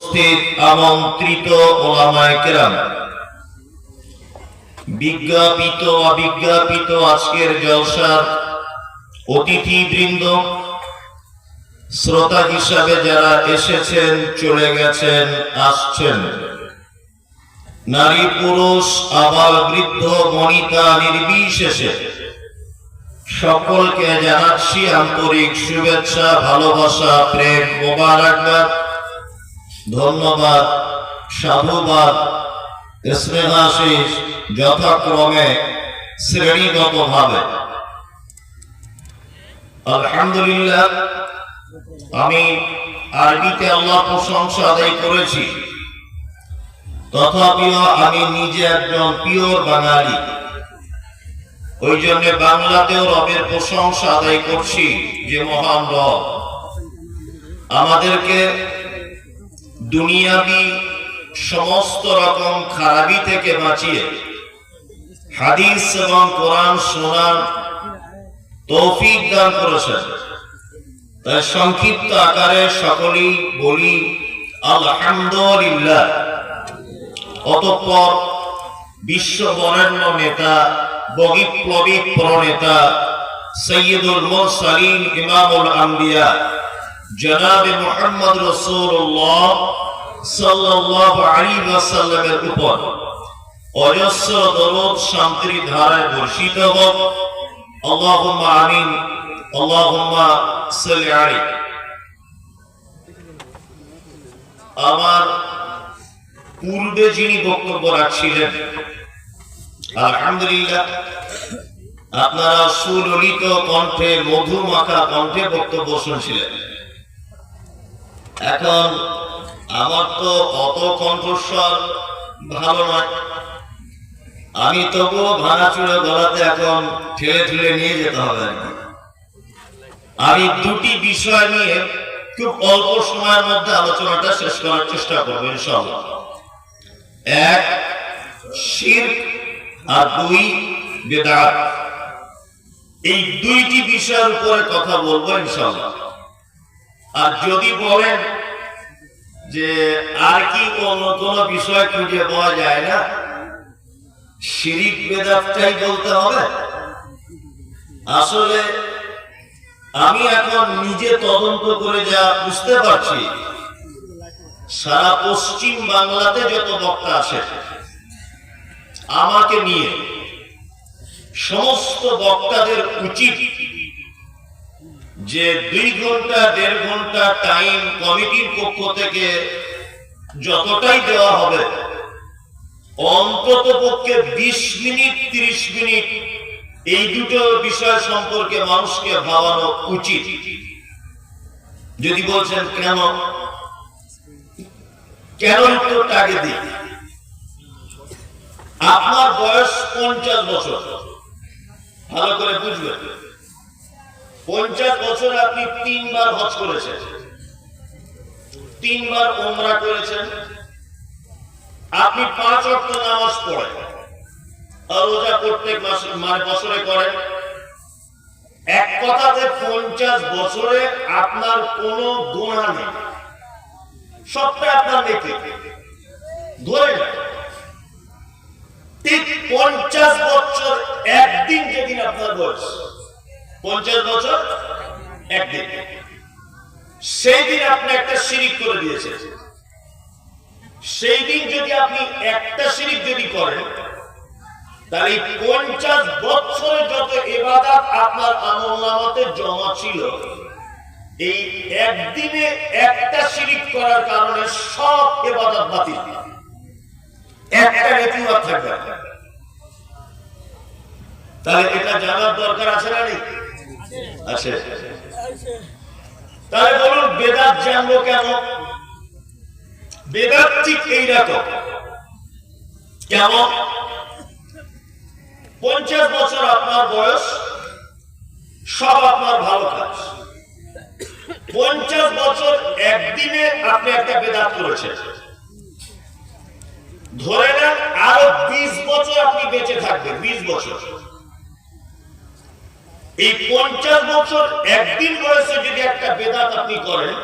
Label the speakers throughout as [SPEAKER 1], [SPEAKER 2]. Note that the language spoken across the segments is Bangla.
[SPEAKER 1] উপস্থিত আমন্ত্রিত ওলামায়ে কেরাম, বিজ্ঞাপিত অবিজ্ঞাপিত আজকের জলসার অতিথিবৃন্দ, শ্রোতা হিসাবে যারা এসেছেন, চলে গেছেন, আসছেন, নারী পুরুষ আবাল বৃদ্ধ বনিতা নির্বিশেষে সকলকে জানাচ্ছি আন্তরিক শুভেচ্ছা, ভালোবাসা, প্রেম, মোবারকবাদ, ধন্যবাদ, সাধুবাদ, স্নেহাশিস যথাক্রমে শ্রেণীগতভাবে। আলহামদুলিল্লাহ, আমি আরবিতে আল্লাহ প্রশংসা আদায় করেছি, তথাপিও আমি নিজে একজন পিওর বাঙালি, ওই জন্য বাংলাতেও রবের প্রশংসা আদায় করছি যে মহান রব আমাদেরকে দুনিয়াবি সমস্ত রকম খারাপি থেকে বাঁচিয়ে হাদিস এবং কোরআন শোনার তৌফিক দান করেছেন। তাই সংক্ষিপ্ত আকারে সকলেই বলি আলহামদুলিল্লাহ। অতঃপর বিশ্ব বরেণ্য নেতা, বৈপ্লবিক প্রণেতা, সৈয়দুল মুরসালিন, ইমামুল আম্বিয়া জনাবে মুহাম্মদ রাসূলুল্লাহ সাল্লাল্লাহু আলাইহি ওয়াসাল্লামের উপর অজস্র দরুদ শান্তির ধারায় বর্ষিত হোক। আল্লাহুম্মা আমিন, আল্লাহুম্মা সাল্লি আলাইহি। আমার পূর্বে যিনি বক্তব্য রাখছিলেন, আলহামদুলিল্লাহ, আপনারা সুললিত কণ্ঠে, মধুমাখা কণ্ঠে বক্তব্য শুনছিলেন। এখন আমার তো অত কণ্ঠস্বর ভালো নয়, আমি তবুও ভাঙাচুরে গলাতে এখন ঠেলে ঠেলে নিয়ে যেতে হবে। আমি দুটি বিষয় নিয়ে খুব অল্প সময়ের মধ্যে আলোচনাটা শেষ করার চেষ্টা করবো ইনশাআল্লাহ। এক, শিরক, আর দুই, বেদাত। এই দুইটি বিষয়ের উপরে কথা বলবো ইনশাআল্লাহ। আর যদি বলেন যে আর কি অন্য কোনো বিষয় খুঁজে পাওয়া যায় না, শিরক বেদাতটাই বলতে হবে। আসলে আমি এখন নিজে তদন্ত করে যা বুঝতে পারছি, সারা পশ্চিম বাংলাতে যত বক্তা আসে আমাকে নিয়ে, সমস্ত বক্তাদের উচিত যে 2 ঘন্টা 1.5 ঘন্টা টাইম কমিটির পক্ষ থেকে যতটাই দেওয়া হবে, অন্তত পক্ষে 20 মিনিট 30 মিনিট এই দুটো বিষয় সম্পর্কে মানুষকে ভাবানো উচিত। যদি বলছেন কেন, উত্তরটা আগে দিই। আপনার বয়স 50 বছর, ভালো করে বুঝবেন। 50 বছর আপনি 3 বার হজ করেছেন, 3 বার উমরা করেছেন, আপনি 5 ওয়াক্ত নামাজ পড়েন, আর রোজা প্রত্যেক মাসে বছরে করেন। এক কথাতে 50 বছরে আপনার কোনো গুনাহ নেই, সবটা আপনার নেকি ধরে নেন। ঠিক 50 বছর একদিন, যেদিন আপনার বয়স 50 বছর একদিন, সেই দিন আপনি একটা শিরিক করে দিয়েছেন। সেই দিন যদি আপনি একটা শিরিক যদি করেন, তাহলে 50 বছরে যত ইবাদত আপনার আমলনামাতে জমা ছিল, এই একদিনে একটা শিরিক করার কারণে সব ইবাদত বাতিল, একটা নেকিও থাকবে না। তাহলে এটা জানার দরকার আছে না নেই? আছে। তাহলে বলুন, বেদাত জানবো কেন? বেদাত ঠিক এইরকম। কেমন? 50 বছর আপনার বয়স, সব আপনার ভালো কাজ। 50 বছর একদিনে আপনি একটা বেদাত করেছেন, ধরে নেন আরো 20 বছর আপনি বেঁচে থাকবেন। 20 বছর, এই 50 বছর একদিন বয়সে যদি একটা বেদাত আপনি করেন,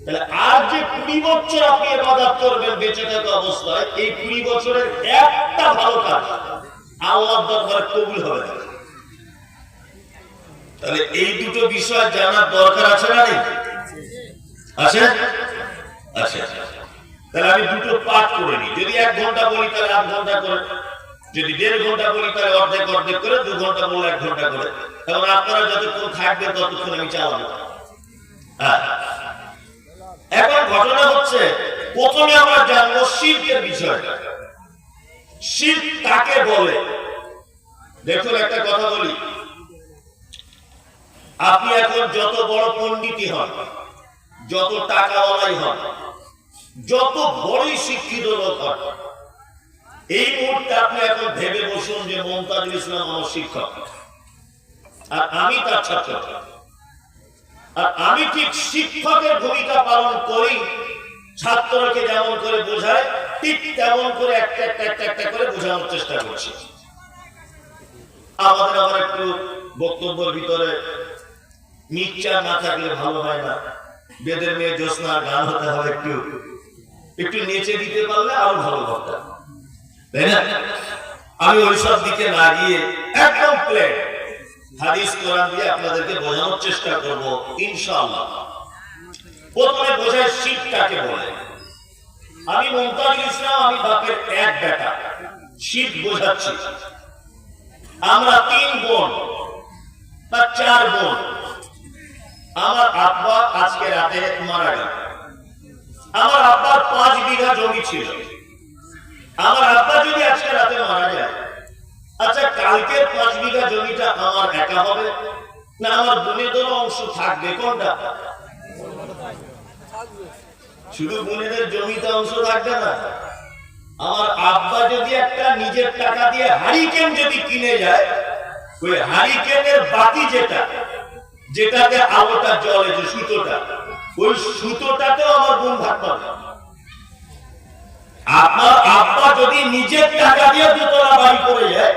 [SPEAKER 1] তাহলে আর যে 20 বছর আপনি ইবাদত করবেন বেঁচে থাকা অবস্থায়, এই 20 বছরের একটা ভালো কাজ আল্লাহর দরবারে কবুল হবে না। তাহলে এই দুটো বিষয় জানার দরকার আছে না নেই? আছে। আচ্ছা, তাহলে আমি দুটো পাঠ করে নিই। যদি 1 ঘন্টা বলি তাহলে 8 ঘন্টা করে, যদি 1.5 ঘন্টা বলি তাহলে অর্ধেক অর্ধেক করে, 2 ঘন্টা বললে 1 ঘন্টা করে। কারণ আপনারা যতক্ষণ থাকবেন ততক্ষণ আমি চালাবো। হ্যাঁ, এখন ঘটনা হচ্ছে, প্রথমে আমরা জানবো শিরকের বিষয়টা। শিরক কাকে বলে? দেখুন, একটা কথা বলি, আপনি এখন যত বড় পণ্ডিতই হন, যত টাকাওয়ালাই হন, যত বড়ই শিক্ষিত লোক হন, এই মুহূর্তে আপনি এখন ভেবে বসুন যে মমতাজুল ইসলাম আমার শিক্ষক আর আমি তার ছাত্র, আর আমি ঠিক শিক্ষকের ভূমিকা পালন করি। ছাত্রকে যেমন করে বোঝায় ঠিক তেমন করে একটা করে বোঝানোর চেষ্টা করছি। আমাদের আবার একটু বক্তব্যের ভিতরে মিক্সচার না থাকলে ভালো হয় না। বেদের মেয়ে জ্যোৎস্নার গান হতে হবে, একটু নেচে দিতে পারলে আরো ভালো হতো, তাই না? আমি ওইসব দিকে না গিয়ে একদম প্লেন হাদিস কোরআন দিয়ে আপনাদেরকে বোঝানোর চেষ্টা করব ইনশাআল্লাহ। প্রথমে বোঝায় শিরক কাকে বলে। আমি মমতাজুল ইসলাম, আমি বাপের এক বেটা, শিরক বোঝাচ্ছি। আমরা 3 বোন বা 4 বোন। আমার আব্বা আজকে রাতে মারা গেল। আমার আব্বার 5 বিঘা জমি ছিল। আমার আব্বা যদি আজকে রাতে মারা যায়, আচ্ছা কালকের 5 বিঘা জমিটা আমার একা হবে না আমার বোনেদেরও অংশ থাকবে? কোনটা? শুধু বোনেদের জমিতে অংশ থাকবে না। আমার আব্বা যদি একটা নিজের টাকা দিয়ে হারিকেন যদি কিনে যায়, ওই হারিকেনের বাতি যেটাতে আলোটা জ্বলে, যে সুতোটা, ওই সুতোটাতেও আমার বোন ভাগ পাবে। আপনার আব্বা যদি নিজের টাকা দিয়ে 2 তলা বাড়ি করে যায়,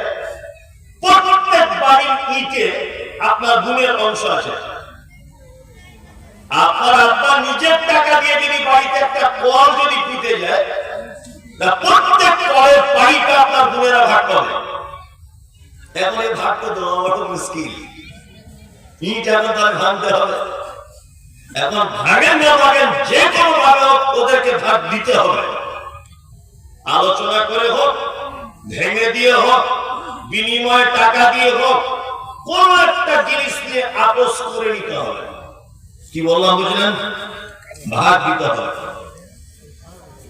[SPEAKER 1] প্রত্যেক বাড়ির ইটে আপনার বোনের অংশ আছে। আপনার আব্বা নিজের টাকা দিয়ে যদি বাড়িতে একটা কল যদি পুঁতে যায়, প্রত্যেক কলের বাড়িটা আপনার বোনেরা ভাগ পাবে। এখন এই ভাগটা দেওয়া বড় মুশকিল। ইট এখন তার ভাঙতে হবে। এখন ভাগেন না ভাগেন, যে কোনো ভাবে ওদেরকে ভাগ দিতে হবে। আলোচনা করে হোক, ভেঙে দিয়ে হোক, বিনিময়ে টাকা দিয়ে হোক, কোন একটা জিনিস নিয়ে আপোষ করে নিতে হবে। কি বললাম বুঝলেন? ভাগ দিতে হবে।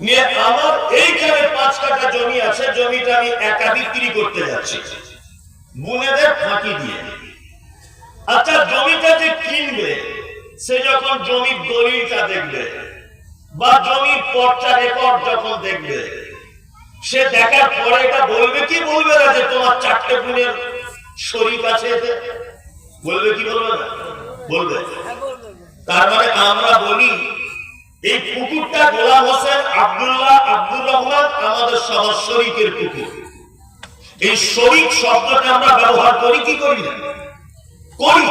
[SPEAKER 1] নিয়ে আমার এইখানে 5 কাঠা জমি আছে, জমিটা আমি একা বিক্রি করতে যাচ্ছি বোনেদের ফাঁকি দিয়ে। আচ্ছা জমিটা যে কিনবে, সে যখন জমির দলিলটা দেখবে বা জমির পর্চা রেকর্ড যখন দেখবে, সে দেখার পরে এটা বলবে কি বলবে না যে তোমার 4টে বোনের শরীক আছে এতে? বলবে কি বলবে না? বলবে। তার মানে আমরা বলি এই পুকুরটা গোলাম হোসেন, আব্দুল্লাহ, আব্দুর রহমান আমাদের সবার শরীকের পুকুর। এই শরীক শব্দটা আমরা ব্যবহার করি কি করি না? করি।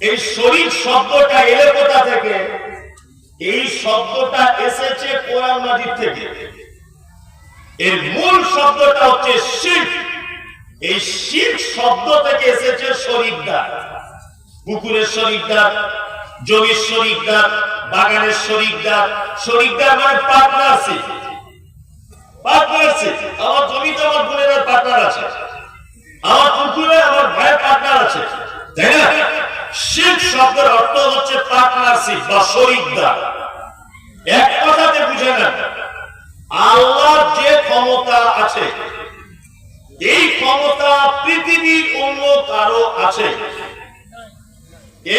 [SPEAKER 1] এই শরীক শব্দটা এলে কোথা থেকে? এই শব্দটা এসেছে কোরআন মাজিদ থেকে। এর মূল শব্দটা হচ্ছে শিরক। এই শিরক শব্দ থেকে এসেছে শরীকদার। পুকুরের শরীকদার, জমির শরীকদার, বাগানের শরীকদার। শরীকদার মানে পার্টনারশিপ। পার্টনারশিপ। আমার জমিতে আমার বোনের পার্টনার আছে, আমার পুকুরে আমার ভাইয়ের পার্টনার আছে, তাই না? শিরক শব্দের অর্থ হচ্ছে পার্টনারশিপ বা শরীকদার। এক কথাতে বুঝে নেন, আল্লাহর যে ক্ষমতা আছে, এই ক্ষমতা পৃথিবীর অন্য কারো আছে,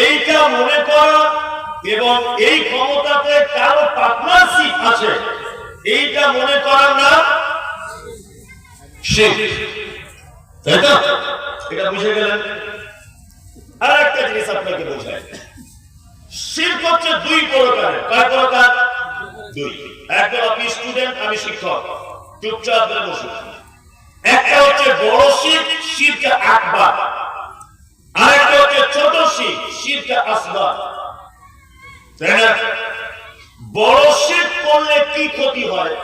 [SPEAKER 1] এইটা মনে করা এবং এই ক্ষমতাতে কারো পার্টনারশিপ আছে, এইটা মনে করা না শিরক। তাই তো? এটা বুঝে গেলেন? আর একটা জিনিস আপনাকে বোঝায়, শিরক হচ্ছে 2 প্রকারের। কয় প্রকার? 2। একটা আপনি স্টুডেন্ট, আমি শিক্ষক, চুপচাপ করে বসুন। একটা হচ্ছে বড় শিরক, শিরকে আকবার। আরেকটা হচ্ছে ছোট শিরক, শিরকে আসগর। তাই না?
[SPEAKER 2] বড় শিরক করলে কি ক্ষতি হয়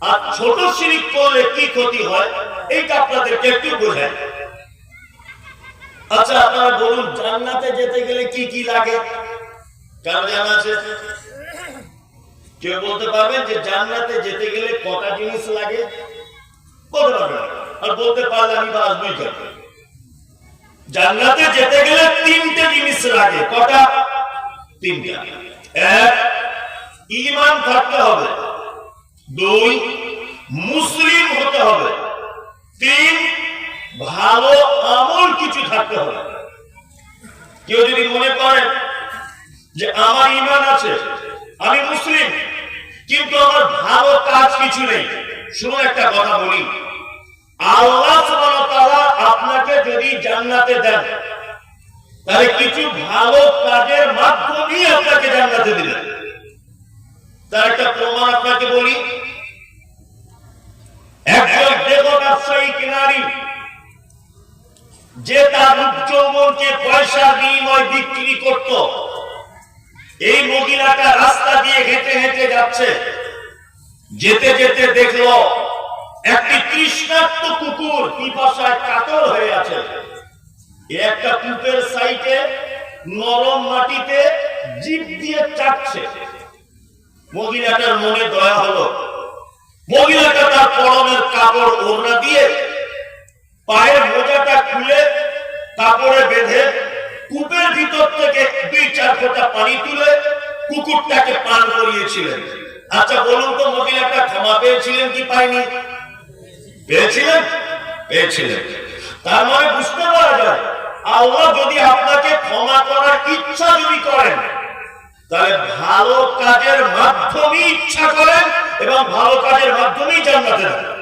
[SPEAKER 2] আর ছোট শিরক করলে কি ক্ষতি হয় এইটা আপনাদেরকে একটু বোঝাই। আচ্ছা আপনারা বলুন, জান্নাতে যেতে গেলে কি কি লাগে? কার জানা আছে? কেউ বলতে পারবেন যে জান্নাতে যেতে গেলে কটা জিনিস লাগে? বলতে পারবেন? আর বলতে পারলে আমি বাসবই কেন? জান্নাতে যেতে গেলে তিনটে জিনিস লাগে। কটা? তিনটা। এক, ঈমান থাকতে হবে। দুই, মুসলিম হতে হবে। তিন, ভালো আমল কিছু থাকতে হবে। কেউ যদি মনে করেন যে আমার ঈমান আছে, আমি মুসলিম, কিন্তু আমার ভালো কাজ কিছু নেই, শুনুন একটা কথা বলি, আল্লাহ সুবহানাহু ওয়া তাআলা আপনাকে যদি জান্নাতে দেন, তাহলে কিছু ভালো কাজের মাধ্যমেই আপনাকে জান্নাতে দিবেন। তার একটা প্রমাণ আপনাকে বলি। একজন দেহ ব্যবসায়িক নারী, যে তার রূপ যৌবনকে পয়সার বিনিময়ে বিক্রি করত, এই মহিলাটা রাস্তা দিয়ে হেঁটে হেঁটে যাচ্ছে। যেতে যেতে দেখলো একটি তৃষ্ণার্ত কুকুর পিপাসায় কাতর হয়ে আছে। একটা কূপের সাইডে নরম মাটিতে জিভ দিয়ে চাটছে। মহিলাটার মনে দয়া হলো। মহিলাটা তার পরনের কাপড় ওড়না দিয়ে পায়ের মোজাটা খুলে কাপড়ে বেঁধে কূপের ভিতর থেকে 2-4 ফোঁটা পানি তুলে কুকুরটাকে পান করিয়েছিলেন। আচ্ছা বলুন তো, মহিলাটা ক্ষমা পেয়েছিলেন কি পায়নি? পেয়েছিলেন? পেয়েছিলেন। তার মানে বুঝতে পারা যায়, আল্লাহ যদি আপনাকে ক্ষমা করার ইচ্ছা যদি করেন, তাহলে ভালো কাজের মাধ্যমে ইচ্ছা করেন এবং ভালো কাজের মাধ্যমেই জান্নাতে যাবেন।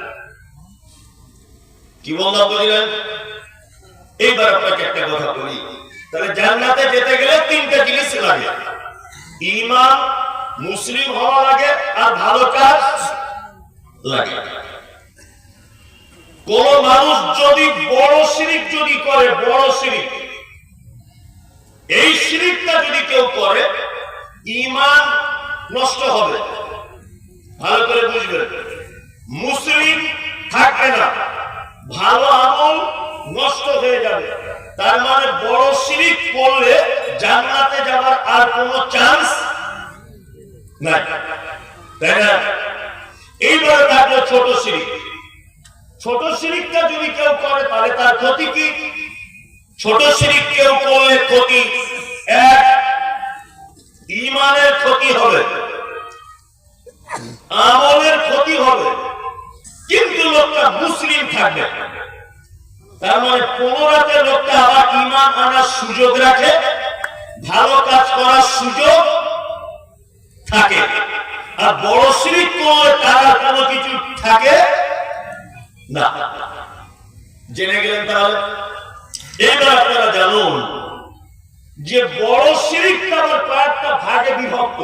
[SPEAKER 2] কি বললাম বুঝলেন? এইবার আপনাকে একটা কথা বলি, তাহলে জান্নাতে যেতে গেলে তিনটা জিনিস লাগে। ঈমান, মুসলিম হওয়া লাগে, আর ভালো কাজ লাগে। কোন মানুষ যদি বড় শিরক যদি করে, বড় শিরক, এই শিরকটা যদি কেউ করে, ঈমান নষ্ট হবে। ভালো করে বুঝবেন, মুসলিম থাকবে না, ভালো আমল নষ্ট হয়ে যাবে। তার মানে বড় শিরক করলে জান্নাতে যাওয়ার আর কোনো চান্স নাই, তাই না? এইবারে থাকলো ছোট শিরক। ছোট শিরকটা যদি কেউ করে, তাহলে তার ক্ষতি কি? ছোট শিরক কেউ করলে ক্ষতি এক, ঈমানের ক্ষতি হবে, আমলের ক্ষতি হবে, কিন্তু লোকটা মুসলিম থাকবে। তার মানে পুনরাতে লোকটা আবার ঈমান আনার সুযোগ রাখে, ভালো কাজ করার সুযোগ থাকে। আর বড় শিরক করলে তার কোনো কিছু থাকে না। জেনে গেলেন তাহলে? এবার আপনারা জানুন যে বড় শিরকটা আবার কয়েকটা ভাগে বিভক্ত।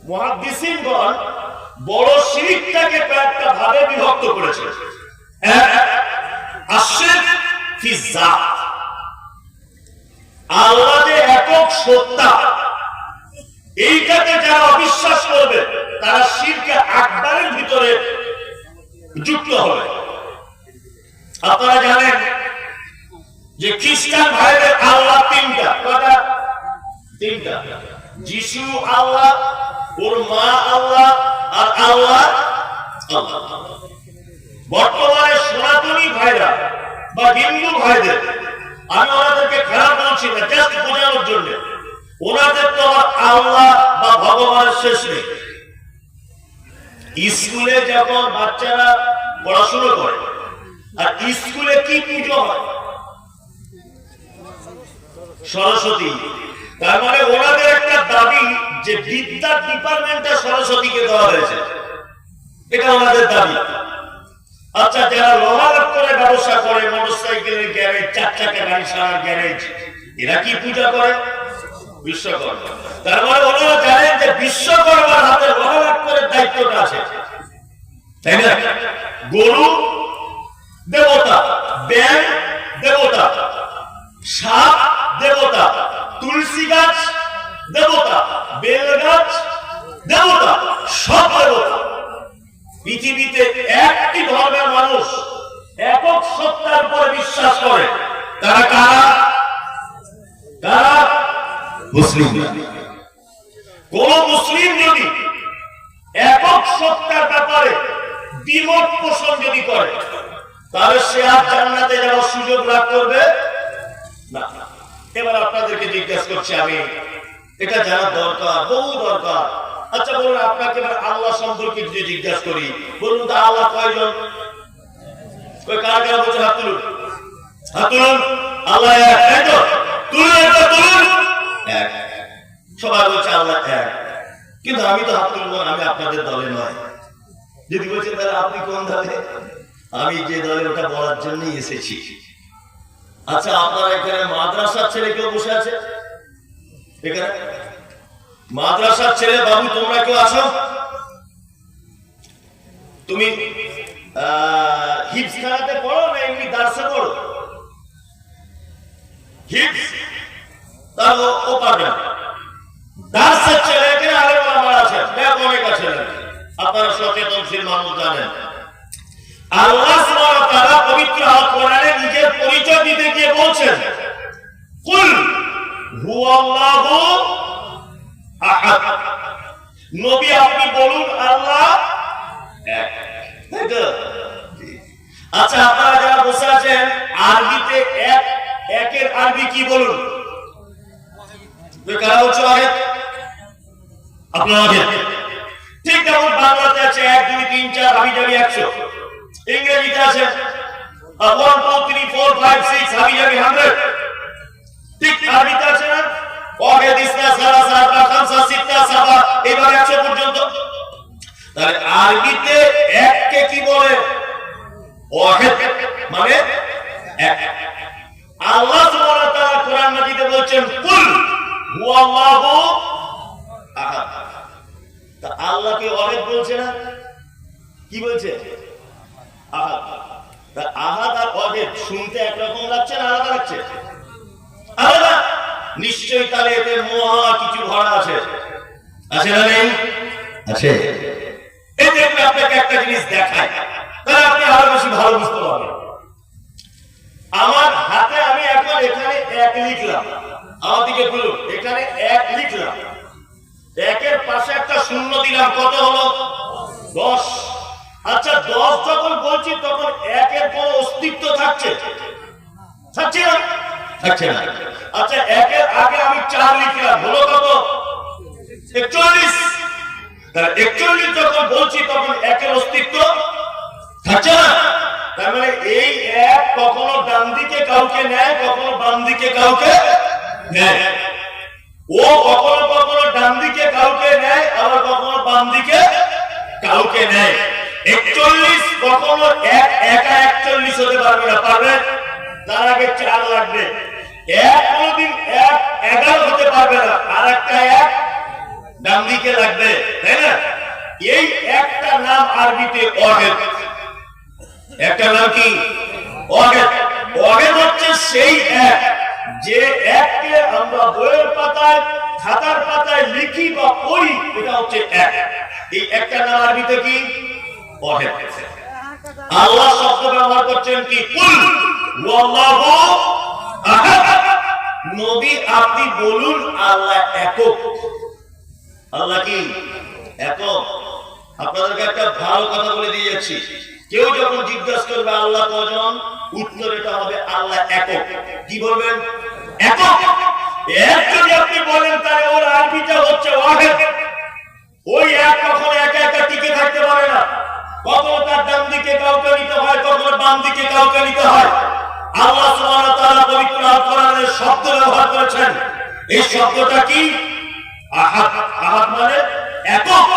[SPEAKER 2] মুহাদ্দিসিনগণ বড় শিরকটাকে কয়েকটা ভাগে বিভক্ত করেছে। এক, আশরিক ফি যাত, আল্লাহ যে একক সত্তা, এইটাকে যারা অবিশ্বাস করবে তারা শিরকে আকবারের ভিতরে যুক্ত হবে। আপনারা জানেন যে খ্রিস্টান ভাইদের আল্লাহ তিনটা। কটা? তিনটা। যিশু আল্লাহ, ওর মা আল্লাহ, আর আল্লাহ আল্লাহ। বর্তমানে সনাতনী ভাইরা বা হিন্দু ভাইদের, আমি ওনাদেরকে খারাপ বলছি না, জাস্ট বোঝানোর জন্য, ওনাদের তো আল্লাহ বা ভগবানের শেষ নেই। স্কুলে যখন বাচ্চারা পড়াশোনা করে, আর স্কুলে কি পুজো হয়? সরস্বতী। তার মানে ওনাদের একটা দাবি যে বিদ্যা ডিপার্টমেন্টটা সরস্বতীকে দেওয়া হয়েছে, এটা ওনাদের দাবি। আচ্ছা, যারা লোহার করে ব্যবসা করে, মোটরসাইকেলের গ্যারেজ, 4 চাকা গাড়ি সারার গ্যারেজ, এরা কি পূজা করে? বিশ্বকর্মা। তার মানে ওনারা জানেন যে বিশ্বকর্মার হাতে লোহার করে দায়িত্বটা আছে, তাই না? গরু দেবতা, ব্যাং দেবতা, সাপ দেবতা, তুলসী গাছ দেবতা, বেল গাছ পৃথিবীতে একটি ধর্মের মানুষ একক সত্তার উপরে বিশ্বাস করে, তারা কারা? কারা?
[SPEAKER 1] মুসলিম।
[SPEAKER 2] কোন মুসলিম যদি একক সত্তার ব্যাপারে দ্বিমত পোষণ যদি করে, তাহলে সে আর জান্নাতে যাওয়ার সুযোগ লাভ করবে না। এবার আপনাদেরকে জিজ্ঞাসা করছি আমি, এটা জানা দরকার, বহু দরকার। আচ্ছা বলুন, আপনাকে এবার আল্লাহ সম্পর্কে যদি জিজ্ঞাসা করি, বলুন তো আল্লাহ কয়জন? কার কার বলছে হাত তুলুন, হাত তুলুন। আল্লাহ এক, তাই তো? তুলুন, একটা তুলুন। এক। সবাই বলছে আল্লাহ এক, কিন্তু আমি তো হাত তুলবো, আমি আপনাদের দলে নয়। যদি বলছেন তাহলে আপনি কোন দলে? আমি যে দলে, ওটা বলার জন্যই এসেছি। আচ্ছা, আপনারা এখানে মাদ্রাসার ছেলে কেউ বসে আছে? এখানে মাদ্রাসার ছেলে বাবু তোমরা কেউ আছো? তুমি হিপস খানাতে পড়ো না এমনি দার্সে পড়ো? হিপস, তাহলে ও পারবে না। দার্সের ছেলে এখানে আলেম ওলামা আছে, অনেক আছে। আপনারা সচেতনশীল মানুষ জানেন, আল্লাহ সুবহানাহু ওয়া তাআলা পবিত্র আল কোরআনে নিজের পরিচয় দিতে গিয়ে বলছেন, কুল হুয়াল্লাহু আহাদ। নবী আপনি বলুন আল্লাহ এক। তাই তো? আচ্ছা, আপনারা যারা বসে আছেন, আরবিতে এক, একের আরবি কি বলুন? কারা বলছো আহেদ? আপনারা আহেদ। ঠিক যেমন বাংলাতে আছে 1 2 3 4 হাবি জাবি 100, ইংরেজিতে আছে 1 2 3 4 5 6 হাবি জাবি 100। ঠিক আরবিতে আছে না ওয়াহিদ ইসনা সালাসা আরবা খামসা সিত্তা সাবা, এবারে 100 পর্যন্ত। তাহলে আরবিতে এক কে কি বলে? ওয়াহিদ, মানে এক। আল্লাহ সুবহানাহু ওয়া তাআলা কোরআন মাজিদে বলেছেন কুল হুয়াল্লাহু আহাদ। তা আল্লাহ কি ওয়াহিদ বলছে না? কি বলছে? আহাদ। তা আহাদ আর ওয়াহিদ শুনতে একরকম লাগছে না আলাদা লাগছে? আলাদা। নিশ্চয়ই তাহলে এতে মহা কিছু ভরা আছে। আছে না নেই? আছে। এই যে আপনাকে একটা জিনিস দেখায়, তাহলে আপনি আরো বেশি ভালো বুঝতে পারবেন। আমার হাতে আমি এখন এখানে 1 লিখলাম, আমার দিকে বলুন, এখানে 1 লিখলাম, 1-এর পাশে একটা শূন্য দিলাম, কত হলো? 10। আচ্ছা, 10 যখন বলছি তখন 1-এর কোনো অস্তিত্ব থাকছে? থাকছে না? থাকছে না। আচ্ছা, 1-এর আগে আমি 4 লিখলাম, হলো কত? 41। তাহলে 41 যখন বলছি তখন 1-এর অস্তিত্ব থাকছে না। তার মানে এই 1 কখনো ডান দিকে কাউকে নেয়, কখনো বাম দিকে কাউকে নেয়। ও কখনো কখনো ডান দিকে কাউকে নেয়, আবার কখনো বাম দিকে কাউকে নেয়। 41 কখনো একা 41 হতে পারবে না, পারবে? তার আগে 4 লাগবে। 1 কোনদিন 11 হতে পারবে না, আর একটা 1 ডান দিকে লাগবে, তাই না? এই একটা নাম আরবিতে ওয়াহিদ। একটা নাম কি? ওয়াহিদ। ওয়াহিদ হচ্ছে সেই এক, যে এককে আমরা বইয়ের পাতায়, খাতার পাতায় লিখি বা পড়ি, এটা হচ্ছে এক। এই একটা নাম আরবিতে কি? ওয়াহিদ। আল্লাহ শব্দ ব্যবহার করছেন কি? কুল হুয়াল্লাহু আহাদ। নবী আপনি বলুন আল্লাহ একক। আল্লাহ কি? একক। আপনাদেরকে একটা ভালো কথা বলে দিয়ে যাচ্ছি, কেউ যখন জিজ্ঞাসা করবে আল্লাহ কজন, উত্তর এটা হবে আল্লাহ একক। কি বলবেন? একক। এক যদি আপনি বলেন তাহলে ওর আরবিটা হচ্ছে ওয়াহিদ। ওই এক কখনো একা একা টিকে থাকতে পারে না, কখনো তার ডান দিকে কাউকে নিতে হয়, কখনো বাম দিকে কাউকে নিতে হয়। আল্লাহ সুবহানাহু ওয়া তাআলা পবিত্র আল কোরআনে শব্দ ব্যবহার করেছেন, এই শব্দটা কি? আহাদ। আহাদ মানে একক।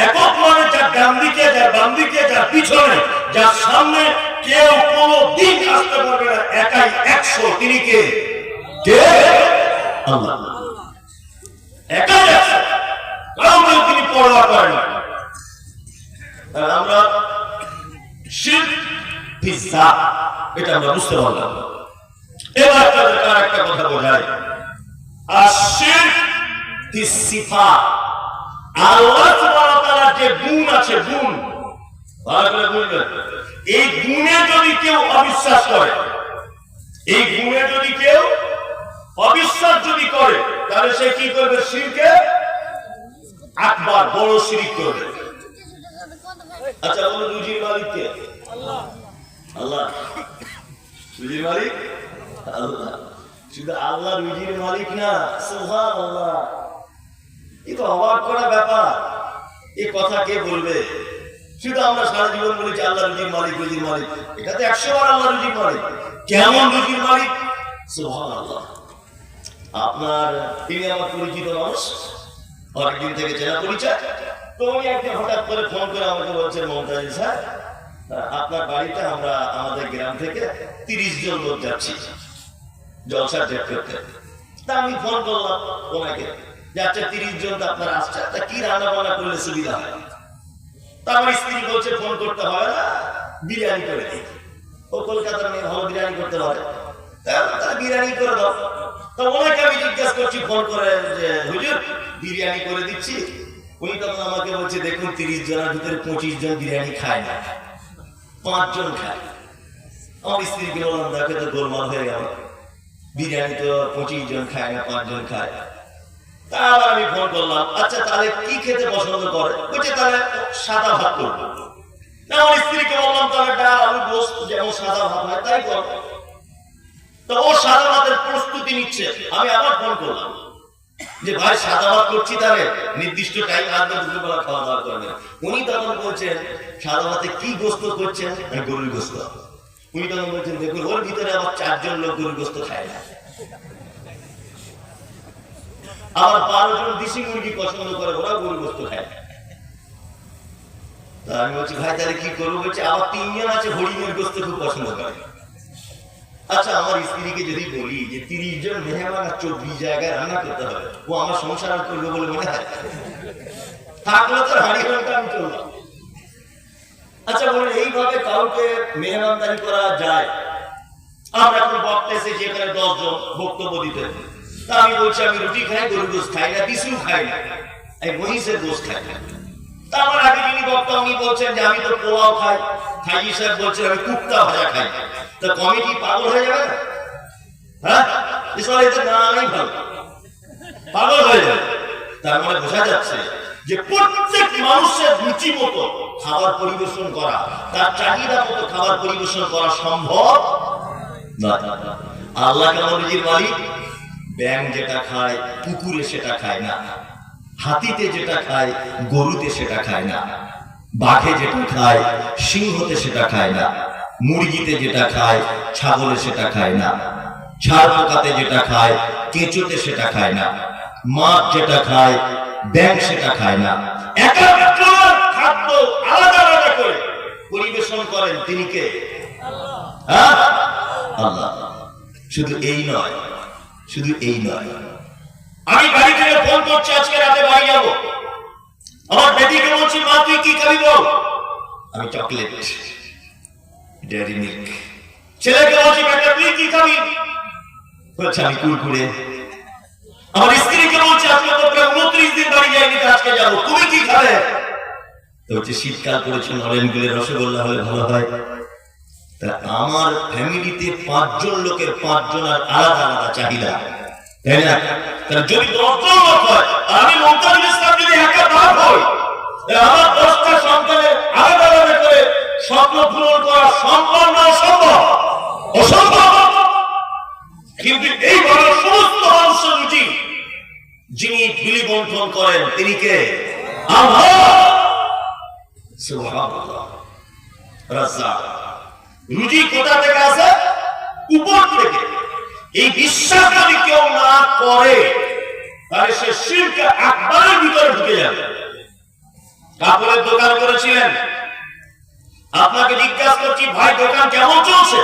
[SPEAKER 2] একক মানে যার ডান দিকে, যার বাম দিকে, যার পিছনে, যার সামনে কেউ কোনো দিন আসতে পারবে না, একাই 100। তিনি কে? কে? আল্লাহ। একাই 100, কাউকে তিনি পরোয়া করেন না। আমরা শিরক ফিজ্জা, এটা আমরা বুঝতে পারলাম। এবার তাদেরকে আরেকটা কথা বোঝায়, আর শিরক ফিসিফাত। আল্লাহ সুবহানাহু ওয়া তাআলার যে গুণ আছে, গুণ, ভালো করে বুঝবেন, এই গুণে যদি কেউ অবিশ্বাস করে, এই গুণে যদি কেউ অবিশ্বাস যদি করে, তাহলে সে কি করবে? শিরকে আকবার, বড় শিরক করবে। আচ্ছা বলো, রুজির মালিক কে? আল্লাহ। রুজির মালিক আল্লাহ। শুধু আল্লাহ রুজির মালিক না, সুবহানাল্লাহ। এ তো অবাক করা ব্যাপার। এই কথা কে বলবে? শুধু আমরা সারা জীবন বলেছি আল্লাহ রুজির মালিক, রুজির মালিক। এটা তো 100 বার আল্লাহ রুজির মালিক। কেমন রুজির মালিক? সুবহানাল্লাহ। আপনার তিনি আমার পরিচিত মানুষ, অনেকদিন থেকে চেনা পরিচয়। তো উনি একদিন হঠাৎ করে ফোন করে আমাকে বলছেন, মমতাজ স্যার, আপনার বাড়িতে আমরা আমাদের গ্রাম থেকে 30 জন লোক যাচ্ছি জলসা ডেট করতে। তা আমি ফোন করলাম ওনাকে, যাচ্ছে 30 জন, তো আপনার আসছে, তা কি রান্না বান্না করলে সুবিধা হয়? তা আমার স্ত্রী বলছে ফোন করতে হবে না, বিরিয়ানি করে দিই। ও কলকাতার মেয়ে, ভালো বিরিয়ানি করতে পারে, তা বিরিয়ানি করে দাও। তো ওনাকে আমি জিজ্ঞাসা করছি ফোন করে যে হুজুর বিরিয়ানি করে দিচ্ছি। উনি তখন আমাকে বলছে, দেখুন 30 জনের ভিতরে 25 জন বিরিয়ানি খায় না, 5 জন খায়। আমার স্ত্রীকে বললাম, দেখে তো গোলমাল হয়ে গেল, বিরিয়ানি তো 25 জন খায় না, 5 জন খায়। তা আবার আমি ফোন করলাম, আচ্ছা তাহলে কি খেতে পছন্দ করে? বলছে তাহলে সাদা ভাত করবো। আমার স্ত্রীকে বললাম, তাহলে ডাল আলু গোস্ত যেমন সাদা ভাত হয় তাই করো। তো ও সাদা ভাতের প্রস্তুতি নিচ্ছে। আমি আবার ফোন করলাম যে ভাই সাদা ভাত করছি, তাহলে নির্দিষ্ট টাইম আসবে, দুপুরবেলা খাওয়া দাওয়া করবে। উনি তখন বলছেন, সাদা ভাতে কি গোস্ত করছেন? গরুর গোস্ত। উনি তখন বলছেন, দেখুন ওর ভিতরে আবার 4 জন লোক গরুর গোস্ত খায় না, আবার 12 জন দেশি মুরগি পছন্দ করে, ওরা গরুর গোস্ত খায় না। তা আমি বলছি, ভাই তাহলে কি করবো? বলছে আবার 3 জন আছে হরিণের গোস্ত খুব পছন্দ করে। আচ্ছা আমার স্ত্রীকে যদি বলি যে 30 জন মেহমান 24 জায়গায় রান্না করতে হবে, ও আমার সংসার আর করবে বলে মনে হয়? থাকলে তো হাড়ি ঘন্টা আমি চললাম। আচ্ছা বলুন, এইভাবে কাউকে মেহমানদারি করা যায়? আমরা এখন বক্তা এসেছি, এখানে 10 জন বক্তব্য দিতে। তা আমি বলছি আমি রুটি খাই, গরুর গোস্ত খাই না, বিষ্ণু খাই না, এই মহিষের গোস্ত খাই না। তা আমার আগে যিনি বক্তা উনি বলছেন যে আমি তো পোলাও খাই, খাই সাহেব বলছেন আমি কুপ্তা ভাজা খাই। তা কমিটি পাগল হয়ে যাবে না? হ্যাঁ, এদের নামই ভালো, পাগল হয়ে যাবে। তার মানে বোঝা যাচ্ছে যে প্রত্যেক মানুষের রুচি মতো খাবার পরিবেশন করা, তার চাহিদা মতো খাবার পরিবেশন করা সম্ভব না। আল্লাহ কেমন রুজির মালিক? ব্যাং যেটা খায় পুকুরে সেটা খায় না, হাতিতে যেটা খায় গরুতে সেটা খায় না, বাঘে যেটা খায় সিংহতে সেটা খায় না, মুরগিতে যেটা খায় ছাগলে সেটা খায় না, ছাড় পোকাতে যেটা খায় কেঁচোতে সেটা খায় না, মাছ যেটা খায় ব্যাং সেটা খায় না। একাধিক খাদ্য আলাদা আলাদা করে পরিবেশন করেন তিনি কে? আল্লাহ। শুধু এই নয়, শুধু এই নয়, আমি বাড়ি থেকে ফোন করছি, আজকে রাতে বাড়ি যাবো। আমার বেটিকে বলছি, মা তুই কি খাবি বল? আমি চকলেট, ডেয়ারি মিল্ক। ছেলেকে বলছি, বেটা তুই কি খাবি? বলছে আমি কুরকুরে। আমার স্ত্রীকে বলছি, আজকে তো প্রায় 29 দিন বাড়ি যাইনি, আজকে যাবো, তুমি কি খাবে? তো হচ্ছে শীতকাল পড়েছে, নলেন গুলের রসগোল্লা হলে ভালো হয়। আমার ফ্যামিলিতে 5 জন লোকের 5 জনের আলাদা আলাদা চাহিদা, তাই না? যদি 10 জন লোক হয়, আমি মমতাজুল ইসলাম যদি একা বাপ হই, আমার 10টা সন্তানের আলাদা আলাদা করে স্বপ্ন পূরণ করা সম্ভব না? অসম্ভব, অসম্ভব। কিন্তু এই ঘরের সমস্ত মানুষের রুচি যিনি বিলি বন্টন করেন তিনি কে? আল্লাহ সুবহানাল্লাহ। রাজ্জাক। রুজি কোথা থেকে আসে? উপর থেকে। এই বিশ্বাস যদি কেউ না করে, তাহলে সে শিরকে আকবারের ভিতরে ঢুকে যাবে। কাপড়ের দোকান করেছিলেন, আপনাকে জিজ্ঞাসা করছি ভাই দোকান কেমন চলছে?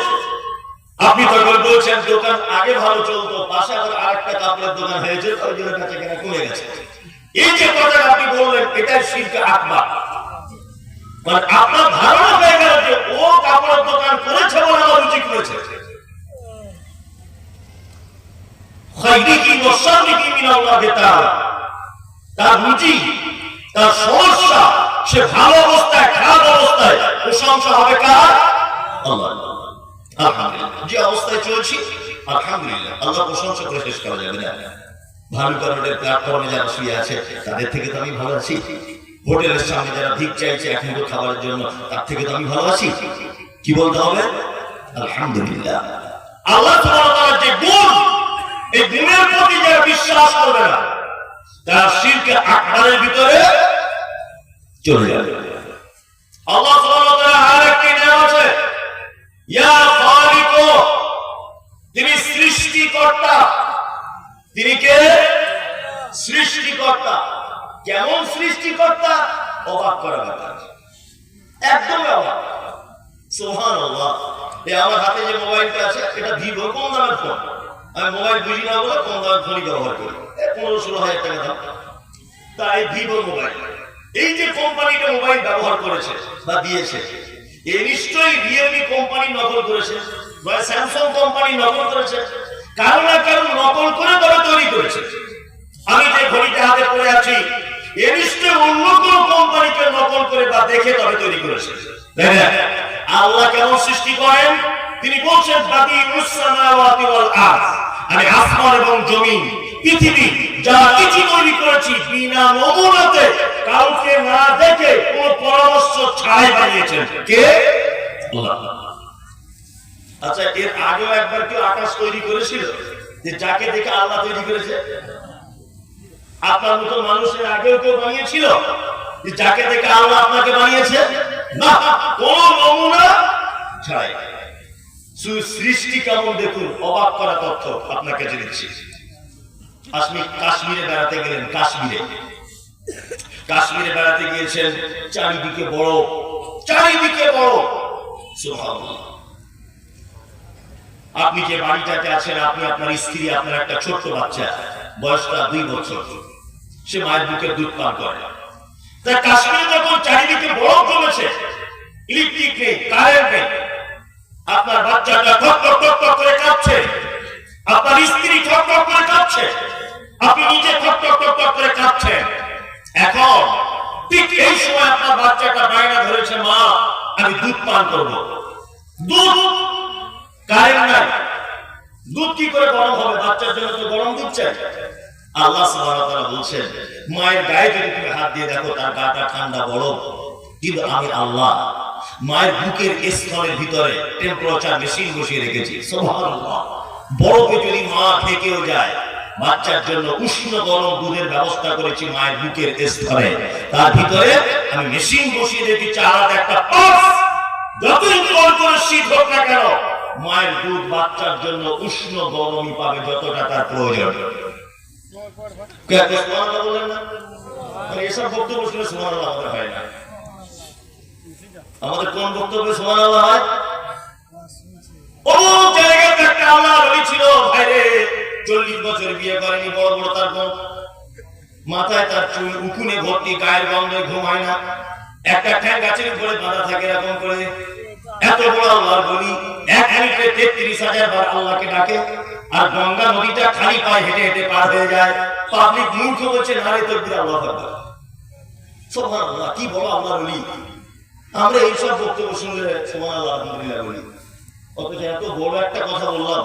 [SPEAKER 2] আপনি তখন বলছেন দোকান আগে ভালো চলতো, পাশে আবার আরেকটা কাপড়ের দোকান হয়েছে, ওই জন্য কাছে কেনা কমে গেছে। এই যে কথা আপনি বললেন, এটাই শিরকে আকবার। মানে আপনার ধারণা হয়ে গেল যে ও কাপড়ের দোকান করেছে বলে আমার রুচি করেছে। তার রুচি, তার সমস্যা, সে ভালো অবস্থায় খারাপ অবস্থায় প্রশংসা হবে কার?
[SPEAKER 1] আল্লাহ। আলহামদুলিল্লাহ, যে অবস্থায় চলছি আলহামদুলিল্লাহ, আল্লাহ প্রশংসা করে শেষ করা যাবে না। ভালুকা রোডের প্ল্যাটফর্মে যারা শুয়ে আছে তাদের থেকে তো আমি ভালো আছি। হোটেলের সামনে যারা ভিক চাইছে এখন তো খাবারের জন্য, তার থেকে তো আমি ভালো আছি। কি বলতে হবে? আলহামদুলিল্লাহ।
[SPEAKER 2] আল্লাহ সুবহানাহু ওয়া তাআলার যে গুণ, এই গুণের প্রতি যারা বিশ্বাস করবে না তারা শিরকে আকবারের ভিতরে
[SPEAKER 1] চলে যাবে।
[SPEAKER 2] আল্লাহ সুবহানাহু ওয়া তাআলা আরেকটি নাম আছে, ইয়া খালিক, তিনি সৃষ্টিকর্তা। তিনি কে? সৃষ্টিকর্তা। কেমন সৃষ্টিকর্তা? অবাক করা ব্যাপার, একদম অবাক। সুবহানাল্লাহ। এই আমার হাতে যে মোবাইলটা আছে এটা ভিভো, কোন দামের ফোন? আমি মোবাইল বুঝি না বলে কোন দামের ফোনই ব্যবহার করি, 15-16 হাজার টাকা দাম। তাই ভিভো মোবাইল, এই যে কোম্পানিটা মোবাইল ব্যবহার করেছে বা দিয়েছে, এ নিশ্চয়ই রিয়েলমি কোম্পানি নকল করেছে বা স্যামসাং কোম্পানি নকল করেছে, কারণ না কারণ নকল করে তবে তৈরি করেছে। আমি যে ঘড়িটা হাতে পড়ে আছি এ নিশ্চয়ই অন্য কোনো কোম্পানিকে নকল করে বা দেখে তবে তৈরি করেছে। আল্লাহ কেমন সৃষ্টি করেন? তিনি বলছেন বাদিউস সামাওয়াতি ওয়াল আরদ, আমি আসমান এবং জমিন পৃথিবী যা কিছু তৈরি করেছি বিনা নমুনাতে, কাউকে না দেখে কোনো পরামর্শ ছাড়াই বানিয়েছেন। কে? আল্লাহ। আচ্ছা, এর আগেও একবার কেউ আকাশ তৈরি করেছিল যে যাকে দেখে আল্লাহ তৈরি করেছে? আপনার মতো মানুষের আগেও কেউ বানিয়েছিল যে যাকে দেখে আল্লাহ আপনাকে বানিয়েছে? না, কোন নমুনা ছাড়াই। সৃষ্টি কেমন দেখুন, অবাক করা তথ্য আপনাকে দিচ্ছি। আপনি কাশ্মীরে বেড়াতে গেলেন, কাশ্মীরে বেড়াতে গিয়েছেন, চারিদিকে বড়, চারিদিকে বড়। সুবহানাল্লাহ। আপনি যে বাড়িটাতে আছেন, আপনি, আপনার স্ত্রী, আপনার একটা ছোট্ট বাচ্চা, বয়সটা 2 বছর, সে মায়ের বুকে দুধ পান করে। তা কাশ্মীরে যখন চারিদিকে বরফ জমেছে, ইলেকট্রিক নেই, কারেন্ট নেই, আপনার বাচ্চাটা ঠক ঠক ঠক ঠক করে কাঁপছে, আপনার স্ত্রী ঠক ঠক করে কাঁপছে, আপনি নিজে ঠক ঠক ঠক ঠক করে কাঁপছেন। এখন ঠিক এই সময় আপনার বাচ্চাটা বায়না ধরেছে, মা আমি দুধ পান করব। দুধ, কারেন্ট নাই, দুধ কি করে গরম হবে? বাচ্চার জন্য তো গরম দুধ চাই। আল্লাহ সুবহানাহু ওয়া তাআলা বলছেন, মায়ের গায়ে যদি তুমি হাত দিয়ে দেখো তার গাটা ঠান্ডা বরফ, কিন্তু আমি আল্লাহ মায়ের বুকের স্থলের ভিতরে টেম্পারেচার মেশিন বসিয়ে রেখেছি। সুবহানাল্লাহ। বরফে যদি মা থেকেও যায়, বাচ্চার জন্য উষ্ণ গরম দুধের ব্যবস্থা করেছি মায়ের বুকের স্থলে, তার ভিতরে আমি মেশিন বসিয়ে রেখেছি। আলাদা একটা পাস, যতই জল করে শীত হোক না কেন, মায়ের দুধ বাচ্চার জন্য উষ্ণ গরমই পাবে যতটা তার প্রয়োজন। সুবহানাল্লাহ বলেন না? এসব বক্তব্য শুনে সুবহানাল্লাহ আমাদের হয় না। আমাদের কোন বক্তব্যে সুবহানাল্লাহ হয়? ও জায়গাতে একটা আল্লাহর ওলি ছিল, ভাইরে 40 বছর বিয়ে করেনি, বড় বড় তার বোন, মাথায় তার চুল উকুনে ভর্তি, গায়ের গন্ধে ঘুমায় না, একটা ঠ্যাং গাছের উপরে বাঁধা থাকে এরকম করে। এত বড় আল্লাহর ওলি, 1 মিনিটে 33,000 বার আল্লাহকে ডাকে, আর গঙ্গা নদীটা খালি পায়ে হেঁটে হেঁটে পার হয়ে যায়। পাবলিক মূর্খ বলছে নারে তাকবীর, আল্লাহু আকবার। সুবহানাল্লাহ, কি বড় আল্লাহর ওলি। আমরা এইসব বক্তব্য শুনলে সুবহানাল্লাহ আলহামদুলিল্লাহ বলি, অথচ এত বড় একটা কথা বললাম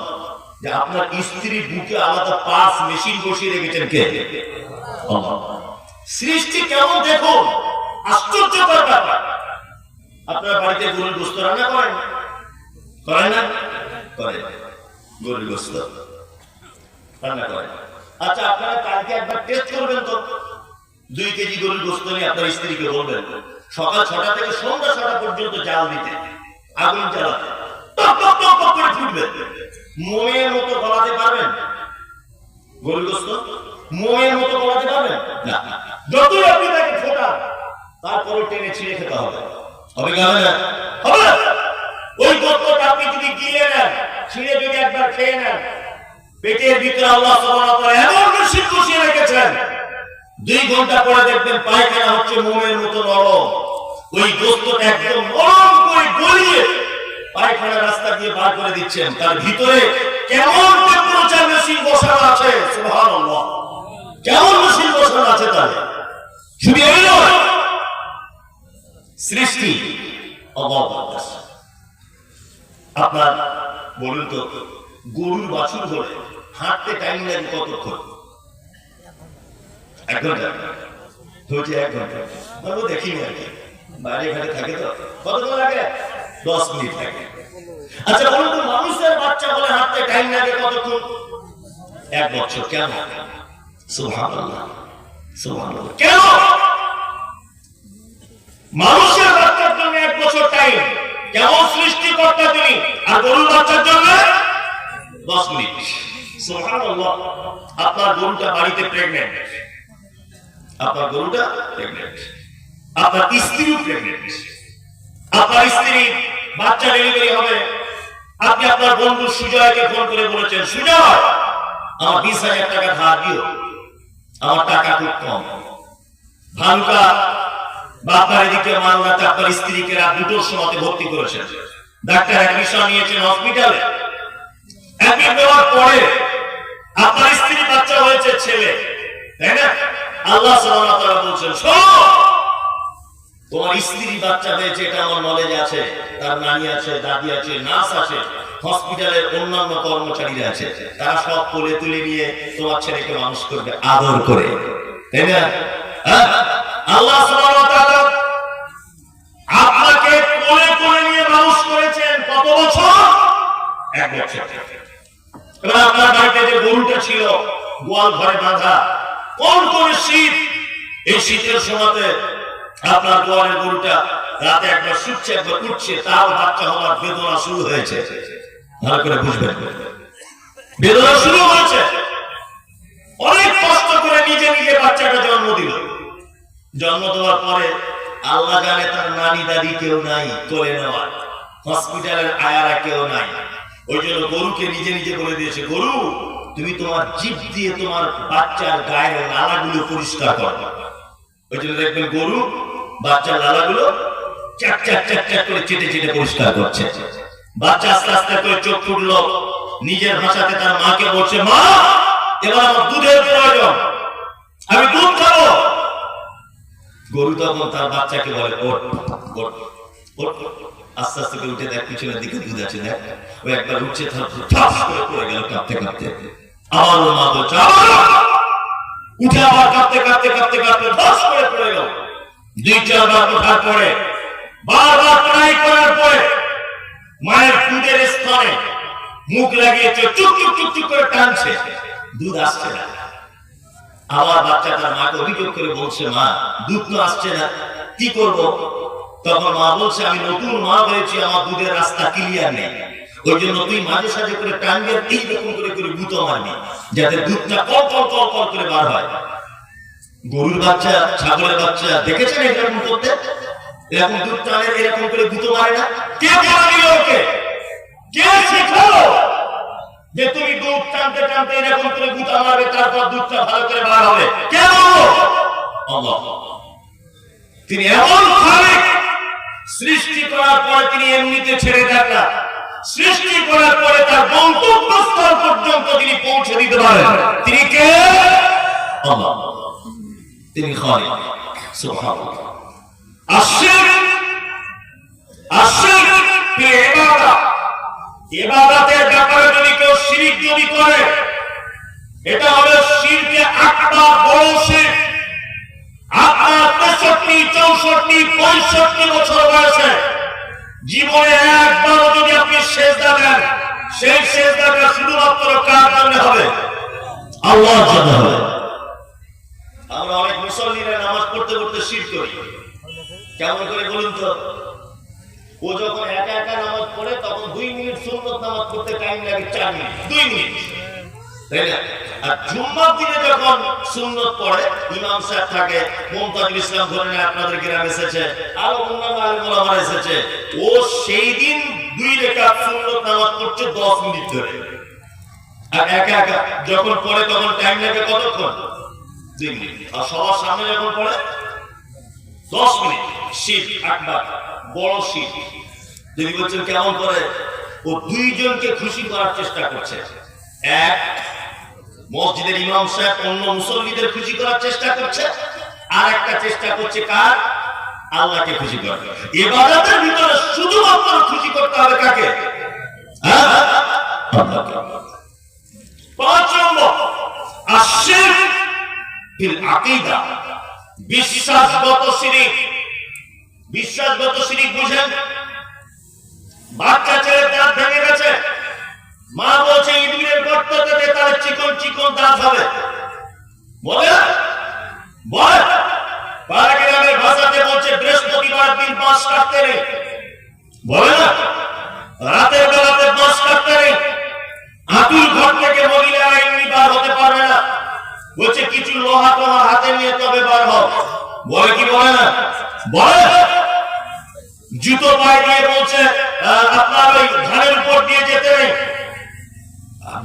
[SPEAKER 2] যে আপনার স্ত্রী বুকে আলাদা পাস মেশিন বসিয়ে রেখেছেন কে? আল্লাহ। সৃষ্টি কেমন দেখুন, আশ্চর্যকর ব্যাপার। আপনার বাড়িতে গরুর গোশত রান্না করেন? করেন না? করেন। গরুর গোশত রান্না করেন। আচ্ছা, আপনারা কালকে একবার টেস্ট করবেন তো, 2 কেজি গরুর গোশত নিয়ে আপনার স্ত্রীকে বলবেন সকাল 6টা থেকে সন্ধ্যা 6টা পর্যন্ত জাল দিতে, আগুন জ্বালাতে, টক টক টক টক করে ফুটবে। মোমের মতো গলাতে পারবেন গরুর গোশত? মোমের মতো গলাতে পারবেন না। যতই আপনি তাকে ফোটান, তারপরে টেনে ছিঁড়ে খেতে হবে। হবে কি হবে না? হবে। ওই গোশতটা আপনি যদি গিলে নেন, ছিঁড়ে যদি একবার খেয়ে নেন, পেটের ভিতরে আল্লাহ সুবহানাহু ওয়া তাআলা এমন মেশিন বসিয়ে রেখেছেন, 2 ঘন্টা পরে দেখবেন পায়খানা হচ্ছে মোমের মতো নরম। ওই গোশতটা একদম নরম করে গলিয়ে পায়খানা রাস্তা দিয়ে বার করে দিচ্ছেন, তার ভিতরে কেমন টেম্পারেচার মেশিন বসানো আছে। সুবহানাল্লাহ, কেমন মেশিন বসানো আছে তাহলে। শুধু এই নয়, সৃষ্টি অভাব আছে। আপনার বলুন তো, গরুর বাছুর হলে হাঁটতে টাইম লাগে কতক্ষণ? 1 ঘন্টা হচ্ছে, 1 ঘন্টা মানে দেখিনি আর কি, বাইরে ঘাটে থাকে তো। কতক্ষণ লাগে? 10 মিনিট লাগে। আচ্ছা বলুন তো, মানুষের বাচ্চা বলে হাঁটতে টাইম লাগে কতক্ষণ? 1 বছর। কেন? সুবহানাল্লাহ, সুবহানাল্লাহ। কেন মানুষের বাচ্চার জন্য 1 বছর টাইম? কেমন সৃষ্টিকর্তা তিনি! আর গরুর বাচ্চার জন্য 10 মিনিট। সুবহানাল্লাহ। আপনার গরুটা বাড়িতে প্রেগন্যান্ট, আপনার গরুটা প্রেগন্যান্ট, আপনার স্ত্রীও প্রেগন্যান্ট, আপনার স্ত্রী বাচ্চা ডেলিভারি হবে। আপনি আপনার বন্ধু সুজয়কে ফোন করে বলেছেন, সুজয় আমার 20,000 টাকা ধার দিও, আমার টাকা খুব কম। ভানুকা বা আপনার এদিকে মালদাতে আপনার স্ত্রীকে রাত 2টোর সময় ভর্তি করেছেন, ডাক্তার অ্যাডমিশন নিয়েছেন হসপিটালে। অ্যাডমিট দেওয়ার পরে আপনার স্ত্রী বাচ্চা হয়েছে ছেলে, তাই না? আল্লাহ সুবহানাহু ওয়া তাআলা বলছেন, শোনো, তোমার স্ত্রী বাচ্চা হয়েছে এটা আমার নলেজ আছে, তার নানি আছে, দাদি আছে, নার্স আছে, হসপিটালের অন্যান্য কর্মচারীরা আছে, তারা সব কোলে তুলে নিয়ে তোমার ছেলেকে মানুষ করবে আদর করে, তাই না? আল্লাহ সুবহানাহু ওয়া তাআলা আপনাকে কোলে কোলে নিয়ে মানুষ করেছেন কত বছর? 1 বছর। এবার আপনার বাড়িতে যে গরুটা ছিল গোয়াল ঘরে বাঁধা, কোন কোন শীত, এই শীতের সময়তে আপনার গোয়ালের গরুটা রাতে একবার শুচ্ছে একবার উঠছে, তাও বাচ্চা হওয়ার বেদনা শুরু হয়েছে। ভালো করে বুঝবেন, বেদনা শুরু হয়েছে। অনেক কষ্ট করে নিজে নিজে বাচ্চাটা জন্ম দিল। জন্ম দেওয়ার পরে আল্লাহ জানে তার নানি দাদি কেউ নাই কোলে নেওয়ার, হসপিটালের আয়ারা কেউ নাই। ওই জন্য গরুকে নিজে নিজে বলে দিয়েছে, গরু তুমি তোমার জিভ দিয়ে তোমার বাচ্চার গায়ের লালাগুলো পরিষ্কার করো। ওই জন্য দেখবেন গরু বাচ্চার লালাগুলো চাক চাক চাক চাক করে চেটে চেটে পরিষ্কার করছে। বাচ্চা আস্তে আস্তে করে চোখ ফুটলো, নিজের ভাষাতে তার মাকে বলছে, মা এবার আমার দুধের প্রয়োজন, আমি দুধ খাবো। গরু তখন তার বাচ্চাকে বলে, ওঠ ওঠ ওঠ। আস্তে আস্তে করে উঠে দেখ পিছনের দিকে দুধ আছে, দেখ। ও একবার উঠছে, ঠাস করে পড়ে গেল কাঁপতে কাঁপতে। আবার ওর মা বলছে, উঠে আবার কাঁপতে কাঁপতে কাঁপতে কাঁপতে ঠাস করে পড়ে গেল। 2-4 বার ওঠার পরে, বারবার ট্রাই করার পরে মায়ের দুধের স্থানে মুখ লাগিয়েছে, চুপ চুপ চুপ চুপ করে টানছে, দুধ আসছে না। আবার বাচ্চা তার মাকে অভিযোগ করে বলছে, মা দুধ তো আসছে না, কি করব? তখন মা বলছে, আমি নতুন মা হয়েছি, আমার দুধের রাস্তা ক্লিয়ার নেই, ওই জন্য তুই মাঝে সাঝে করে টানবি, এইরকম করে করে গুঁতো মারবি, যাতে দুধটা কল কল কল কল করে বার হয়। গরুর বাচ্চা, ছাগলের বাচ্চা দেখেছেন এরকম করতে? এরকম দুধ টানে, এরকম করে গুঁতো মারে না। কে বলে দিল ওকে? কে শেখালো যে তুমি দুধ টানতে টানতে এরকম করে গুঁতো মারবে, তারপর দুধটা ভালো করে বার হবে? কে বলল? আল্লাহ। তিনি এমন খালিক, সৃষ্টি করার পরে তিনি এমনিতে ছেড়ে দেন না, সৃষ্টি করার পরে তার গন্তব্যস্থল পর্যন্ত তিনি পৌঁছে দিতে পারেন। তিনি কে? আল্লাহ। তিনি খালিক। সুবহানাল্লাহ। আশিরক, আশিরক ফিল ইবাদা, ইবাদতের ব্যাপারে যদি কেউ শিরক যদি করে, এটা হবে শিরকে আকবার, বড় শিরক। আপনার 63, 64, 65 বছর বয়সে জীবনে একবারও যদি আপনি সেজদা দেন, সেই সেজদাটা শুধুমাত্র কার জন্য হবে? আল্লাহর জন্য হবে। আমরা অনেক মুসল্লিরা নামাজ পড়তে পড়তে শিরক করি। কেমন করে বলুন তো? ও যখন একা একা নামাজ পড়ে তখন 2 মিনিট সুন্নত নামাজ পড়তে টাইম লাগে 4 মিনিট, 2 মিনিট, তাই না? আর জুম্মার দিনে যখন সুন্নত পড়ে, ইমাম সাহেব থাকে, মুমতাজুল ইসলাম ধরে নেয় আপনাদের গ্রামে এসেছে, আরো অন্যান্য আলেম ওলামারা এসেছে, ও সেই দিন 2 রাকাত সুন্নত নামাজ পড়ছে 10 মিনিট ধরে। আর একা একা যখন পড়ে তখন টাইম লাগে কতক্ষণ? 2 মিনিট। আর সবার সামনে যখন পড়ে 10 মিনিট। শিরক আকবার, বড় শিরক। যদি বলছেন কেমন করে, ও 2 জনকে খুশি করার চেষ্টা করছে। এক, মসজিদের ইমাম সাহেব অন্য মুসল্লিদের খুশি করার চেষ্টা করছে, আর একটা চেষ্টা করছে কার? আল্লাহকে খুশি করবে। ইবাদতের ভিতরে শুধুমাত্র খুশি করতে হবে কাকে? হ্যাঁ, আল্লাহকে। 5 নম্বর আশিরক ফিল আকীদা, বিশ্বাসগত শিরক। বিশ্বাসগত শিরক বুঝেন? বাচ্চা ছেলে দাঁত ভেঙে গেছে, মা বলছে ইঁদুরের গর্ততে দে, তার চিকন চিকন দাঁত হবে। বলে বলে পাড়াগ্রামের ভাষাতে বলছে বৃহস্পতিবার দিন বাঁশ কাটতে নেই। বলে না রাতের বেলাতে বাঁশ কাটতে নেই। আতুর ঘর থেকে মহিলারা এমনি বার হতে পারবে না, বলছে কিছু লোহা তোমার হাতে নিয়ে তবে বার হও। বলে কি বলে না? বলে। জুতো পায়ে দিয়ে বলছে আপনার ওই ধানের উপর দিয়ে যেতে নেই।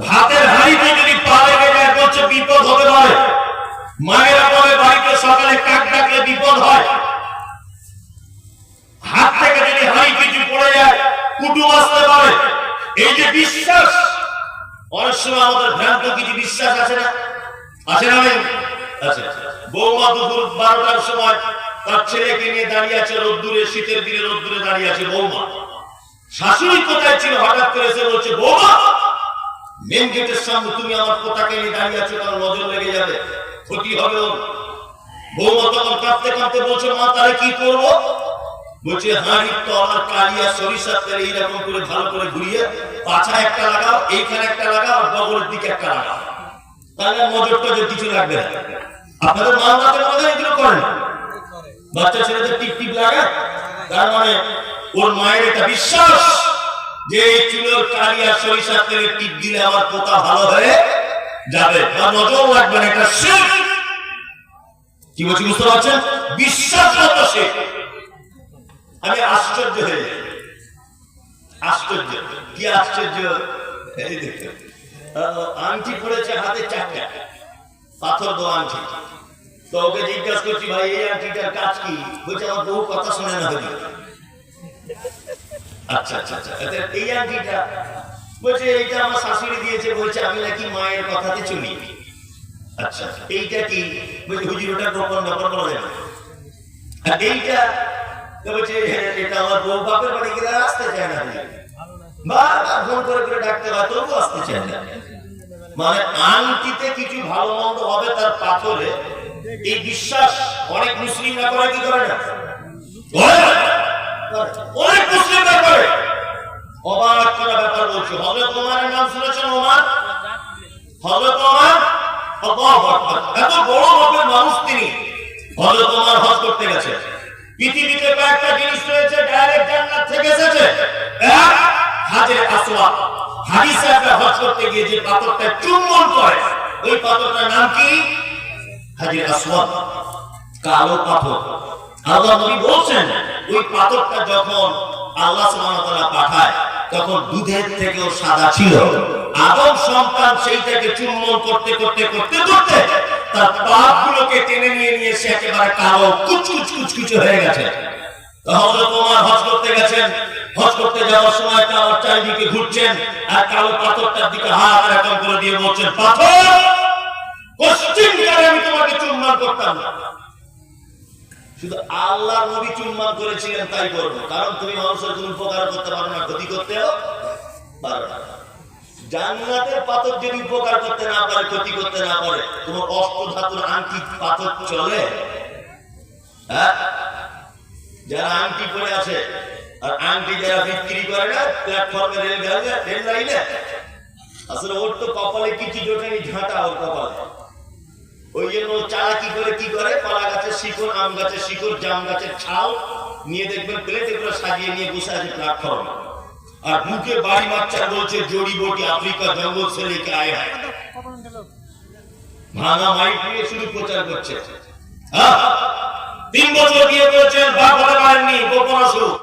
[SPEAKER 2] ভাতের হাঁড়িতে যদি পা লেগে যায় বলছে বিপদ হতে পারে। মায়েরা বলে বাড়িতে সকালে কাক ডাকলে বিপদ হয়। হাত থেকে যদি হাঁড়ি কিছু পড়ে যায় কুটুম আসতে পারে। এই যে বিশ্বাস, অনেক সময় আমাদের ভ্রান্ত কিছু বিশ্বাস আছে না? আছে না? আছে। বৌমা দুপুর 12টার সময় তার ছেলেকে নিয়ে দাঁড়িয়ে আছে রোদ্দুরে, শীতের দিনে রোদ্দুরে দাঁড়িয়ে আছে বৌমা। শাশুড়ি কোথায় ছিল হঠাৎ করে এসে বলছে বৌমা মেন গেটের সামনে তুমি আমার পোতাকে নিয়ে দাঁড়িয়ে আছো, কারণ নজর লেগে যাবে, ক্ষতি হবে ওর। বৌমা তখন কাঁদতে কাঁদতে বলছে মা তাহলে কি করবো? বলছে হাঁড়ির তলার কালিয়া সরিষার তেল এইরকম করে ভালো করে ঘুরিয়ে পাছা একটা লাগাও, এইখানে একটা লাগাও, আর বগলের দিকে একটা লাগাও, তাহলে নজর টজর কিছু লাগবে না। আপনাদের মা বাবাদের মধ্যে এগুলো করেন? বাচ্চা ছেলেদের টিপ টিপ লাগে, তার মানে ওর মায়ের এটা বিশ্বাস যে এই চুলোর কালিয়া সরিষার তেলে টিপ দিলে আমার পোতা ভালো হয়ে যাবে, আর নজর লাগবে না। এটা শিরক। কি বলছি বুঝতে পারছেন? বিশ্বাসগত শিরক। আমি আশ্চর্য হয়ে যাই। আশ্চর্য কি আশ্চর্য! এই দেখতে আংটি পড়েছে হাতে 4টা, পাথর দো আংটি। তো ওকে জিজ্ঞাসা করছি ভাই এই আংটিটার কাজ কি? বলছে আমার বহু কথা শুনে না হলি। আচ্ছা আচ্ছা আচ্ছা, এই আংটিটা বলছে এইটা আমার শাশুড়ি দিয়েছে, বলছে আমি নাকি মায়ের কথাতে চলি। আচ্ছা এইটা কি? বলছে হুজুর ওটা গোপন ব্যাপার বলা যাবে। আর এইটা বলছে এটা আমার বউ বাপের বাড়ি গেলে আসতে চায় না, বারবার ফোন করে করে ডাকতে হয় তবু আসতে চায় না। মানে আংটিতে কিছু ভালো মন্দ হবে তার পাথরে, এই বিশ্বাস অনেক মুসলিমরা করে কি করে না? অনেক মুসলিমরা করে। অবাক করা ব্যাপার বলছে। হযরত ওমরের নাম শুনেছেন? ওমর, হযরত ওমর আল্লাহু আকবার, এত বড় মাপের মানুষ তিনি। হযরত ওমর হজ করতে গেছে। পৃথিবীতে কয়েকটা জিনিস রয়েছে ডাইরেক্ট জান্নাত থেকে এসেছে। এক, হাজরে আসওয়াদ। হাদিসে একটা হজ করতে গিয়ে যে পাথরটা চুম্বন করে ওই পাথরটার নাম কি? হাজরে আসওয়াদ, কালো পাথর। আল্লাহ নবী বলেন ওই পাথরটা যখন আল্লাহ সুবহানাহু ওয়া তাআলা পাঠায় তখন দুধের থেকেও সাদা ছিল। আদম সন্তান সেইটাকে চুম্বন করতে করতে করতে করতে তার পাপগুলোকে টেনে নিয়ে নিয়ে সে একেবারে কালো কুচকুচ কুচকুচে হয়ে গেছে। তো হযরত ওমর হজ করতে গেছেন। হজ করতে যাওয়ার সময় তার চারিদিকে ঘুরছেন আর কালো পাথরটার দিকে হাত এরকম করে দিয়ে বলছেন পাথর পশ্চিম কালে আমি তোমাকে চুম্বন করতাম না। শুধু আল্লাহর নবী চুম্বন করেছিলেন তাই করবো, কারণ তুমি মানুষের কোনো উপকার করতে পারো না, ক্ষতি করতেও পারো না। জান্নাতের পাথর যদি উপকার করতে না পারে, ক্ষতি করতে না পারে, তোমার অষ্টধাতুর আংটি পাথর চলে? হ্যাঁ, যারা আংটি পরে আছে আর আংটি যারা বিক্রি করে না প্ল্যাটফর্মে রেল লাইনে, আসলে ওর তো কপালে কিছু জোটেনি, ঝাঁটা ওর কপালে। ওই জন্য চালাকি করে কি করে, কলা গাছের শিকড়, আম গাছের শিকড়, জাম গাছের ছাল নিয়ে দেখবেন প্লেটে করে সাজিয়ে নিয়ে বসে আছে প্ল্যাটফর্মে, আর বুকে বাড়ি বাচ্চা বলছে জড়ি বটি আফ্রিকা জঙ্গল से लेके आए हैं। ভাঙা মাইক নিয়ে শুধু প্রচার করছে। 3 বছর বিয়ে করেছেন, বাপ হতে পারেননি, গোপন অসুখ।